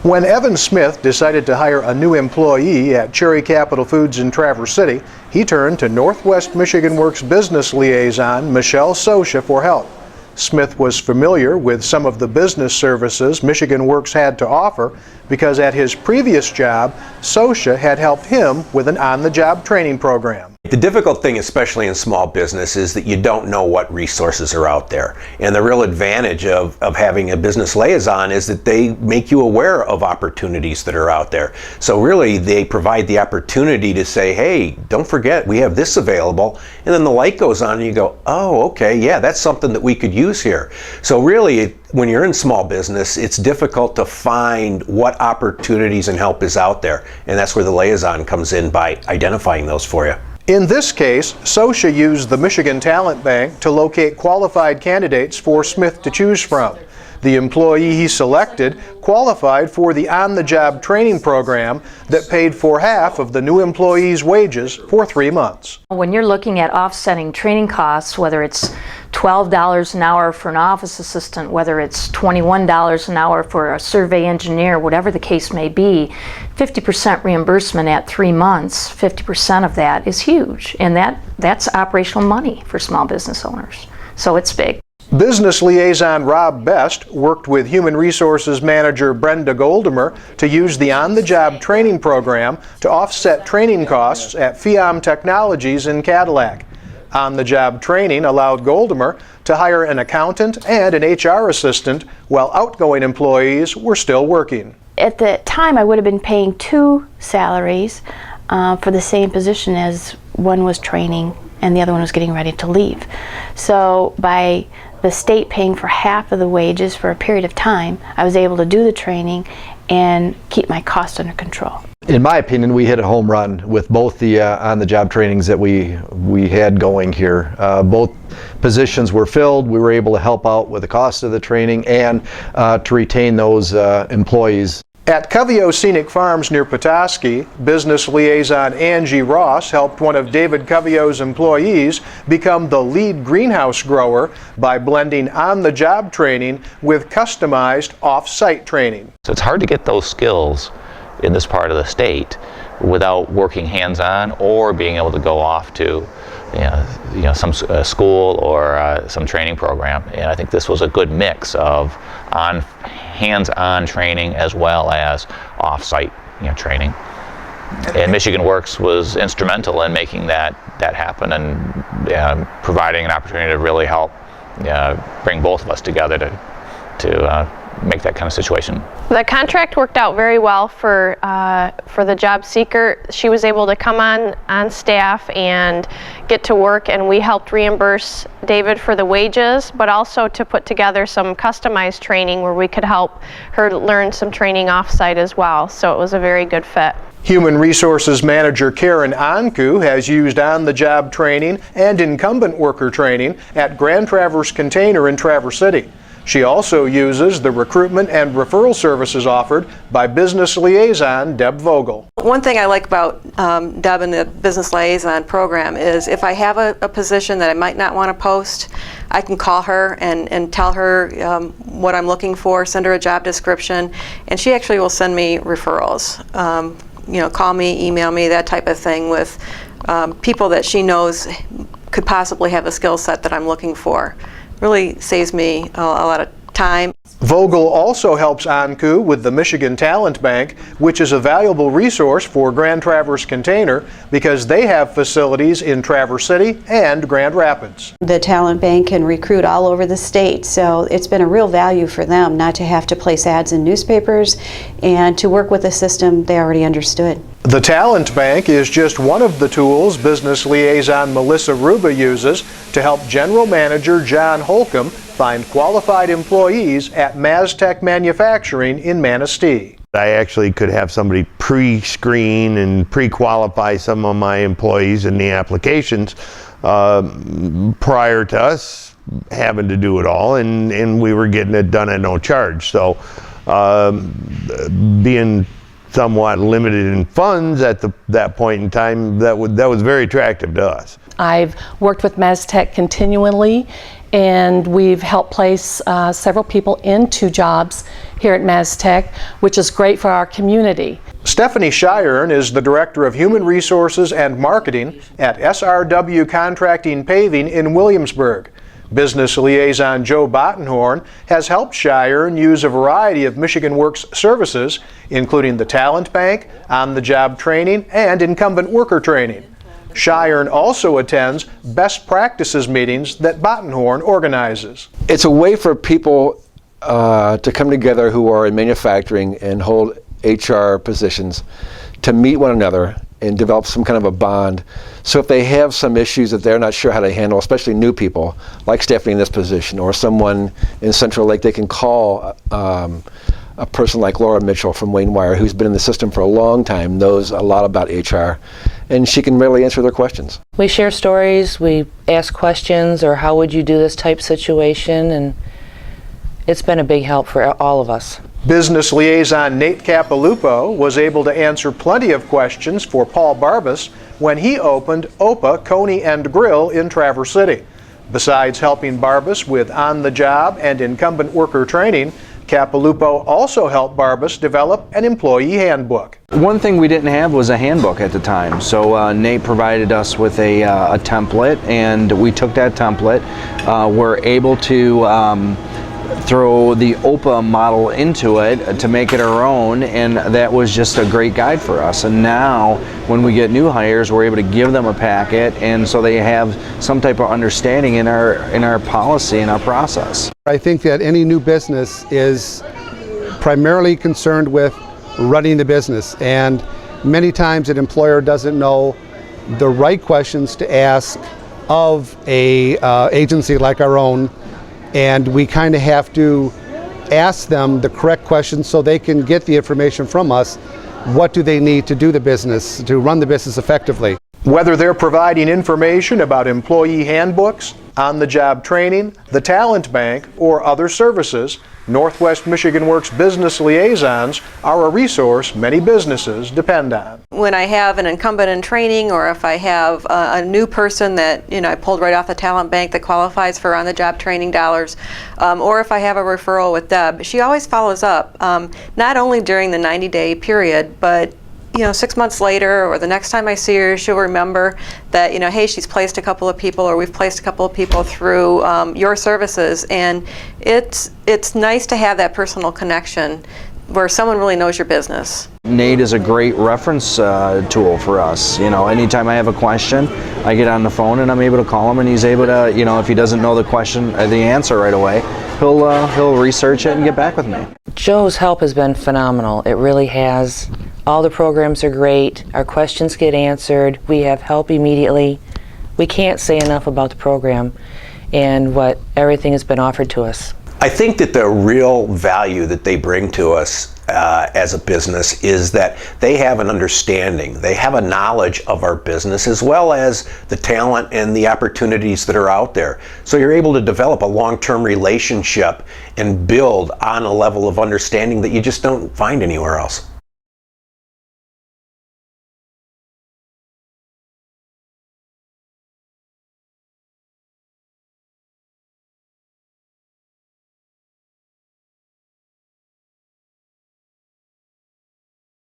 When Evan Smith decided to hire a new employee at Cherry Capital Foods in Traverse City, he turned to Northwest Michigan Works Business Liaison Michelle Sosha for help. Smith was familiar with some of the business services Michigan Works had to offer because at his previous job, Sosha had helped him with an on-the-job training program. The difficult thing, especially in small business, is that you don't know what resources are out there. And the real advantage of having a business liaison is that they make you aware of opportunities that are out there. So really, they provide the opportunity to say, hey, don't forget, we have this available. And then the light goes on and you go, oh, okay, yeah, that's something that we could use here. So really, when you're in small business, it's difficult to find what opportunities and help is out there. And that's where the liaison comes in by identifying those for you. In this case, Sosha used the Michigan Talent Bank to locate qualified candidates for Smith to choose from. The employee he selected qualified for the on-the-job training program that paid for half of the new employee's wages for 3 months. When you're looking at offsetting training costs, whether it's $12 an hour for an office assistant, whether it's $21 an hour for a survey engineer, whatever the case may be, 50% reimbursement at 3 months, 50% of that is huge. And that's operational money for small business owners. So it's big. Business Liaison Rob Best worked with Human Resources Manager Brenda Goldemer to use the on-the-job training program to offset training costs at FIAM Technologies in Cadillac. On-the-job training allowed Goldemer to hire an accountant and an HR assistant while outgoing employees were still working. At the time, I would have been paying 2 salaries for the same position as one was training and the other one was getting ready to leave. So by the state paying for half of the wages for a period of time, I was able to do the training and keep my costs under control. In my opinion, we hit a home run with both the on-the-job trainings that we had going here. Both positions were filled. We were able to help out with the cost of the training and to retain those employees. At Coveo Scenic Farms near Petoskey, business liaison Angie Ross helped one of David Coveo's employees become the lead greenhouse grower by blending on-the-job training with customized off-site training. So it's hard to get those skills in this part of the state without working hands-on or being able to go off to some school or some training program. And I think this was a good mix of hands-on training as well as off-site training. And Michigan Works was instrumental in making that happen and providing an opportunity to really help bring both of us together to make that kind of situation. The contract worked out very well for the job seeker. She was able to come on staff and get to work, and we helped reimburse David for the wages, but also to put together some customized training where we could help her learn some training off-site as well. So it was a very good fit. Human Resources Manager Karen Anku has used on-the-job training and incumbent worker training at Grand Traverse Container in Traverse City. She also uses the recruitment and referral services offered by Business Liaison Deb Vogel. One thing I like about Deb and the Business Liaison program is if I have a position that I might not want to post, I can call her and tell her what I'm looking for, send her a job description, and she actually will send me referrals. Call me, email me, that type of thing with people that she knows could possibly have the skill set that I'm looking for. Really saves me a lot of time. Vogel also helps Anku with the Michigan Talent Bank, which is a valuable resource for Grand Traverse Container because they have facilities in Traverse City and Grand Rapids. The Talent Bank can recruit all over the state, so it's been a real value for them not to have to place ads in newspapers and to work with a system they already understood. The Talent Bank is just one of the tools Business Liaison Melissa Ruba uses to help General Manager John Holcomb find qualified employees at Maztec Manufacturing in Manistee. I actually could have somebody pre-screen and pre-qualify some of my employees in the applications prior to us having to do it all, and we were getting it done at no charge. So being somewhat limited in funds at that point in time, that was very attractive to us. I've worked with Maztec continually, and we've helped place several people into jobs here at MasTech, which is great for our community. Stephanie Shiren is the Director of Human Resources and Marketing at SRW Contracting Paving in Williamsburg. Business Liaison Joe Bottenhorn has helped Shiren use a variety of Michigan Works services, including the Talent Bank, on-the-job training, and incumbent worker training. Shiren also attends best practices meetings that Bottenhorn organizes. It's a way for people to come together who are in manufacturing and hold HR positions to meet one another and develop some kind of a bond. So if they have some issues that they're not sure how to handle, especially new people, like Stephanie in this position, or someone in Central Lake, they can call a person like Laura Mitchell from Wayne Wire, who's been in the system for a long time, knows a lot about HR, and she can really answer their questions. We share stories, we ask questions, or how would you do this type situation, and it's been a big help for all of us. Business Liaison Nate Capilupo was able to answer plenty of questions for Paul Barbas when he opened Opa Coney and Grill in Traverse City. Besides helping Barbas with on-the-job and incumbent worker training, Capilupo also helped Barbas develop an employee handbook. One thing we didn't have was a handbook at the time, so Nate provided us with a template, and we took that template. We're able to throw the OPA model into it to make it our own, and that was just a great guide for us. And now when we get new hires, we're able to give them a packet, and so they have some type of understanding in our policy and our process. I think that any new business is primarily concerned with running the business, and many times an employer doesn't know the right questions to ask of a agency like our own, and we kind of have to ask them the correct questions so they can get the information from us. What do they need to do the business, to run the business effectively? Whether they're providing information about employee handbooks, on-the-job training, the Talent Bank, or other services, Northwest Michigan Works Business Liaisons are a resource many businesses depend on. When I have an incumbent in training, or if I have a new person that I pulled right off the Talent Bank that qualifies for on-the-job training dollars, or if I have a referral with Deb, she always follows up, not only during the 90-day period, but 6 months later, or the next time I see her, she'll remember that, hey, she's placed a couple of people, or we've placed a couple of people through your services, and it's nice to have that personal connection where someone really knows your business. Nate is a great reference tool for us. Anytime I have a question, I get on the phone and I'm able to call him, and he's able to, if he doesn't know the question or the answer right away, he'll research it and get back with me. Joe's help has been phenomenal. It really has. All the programs are great. Our questions get answered. We have help immediately. We can't say enough about the program and what everything has been offered to us. I think that the real value that they bring to us as a business is that they have an understanding, they have a knowledge of our business, as well as the talent and the opportunities that are out there. So you're able to develop a long-term relationship and build on a level of understanding that you just don't find anywhere else.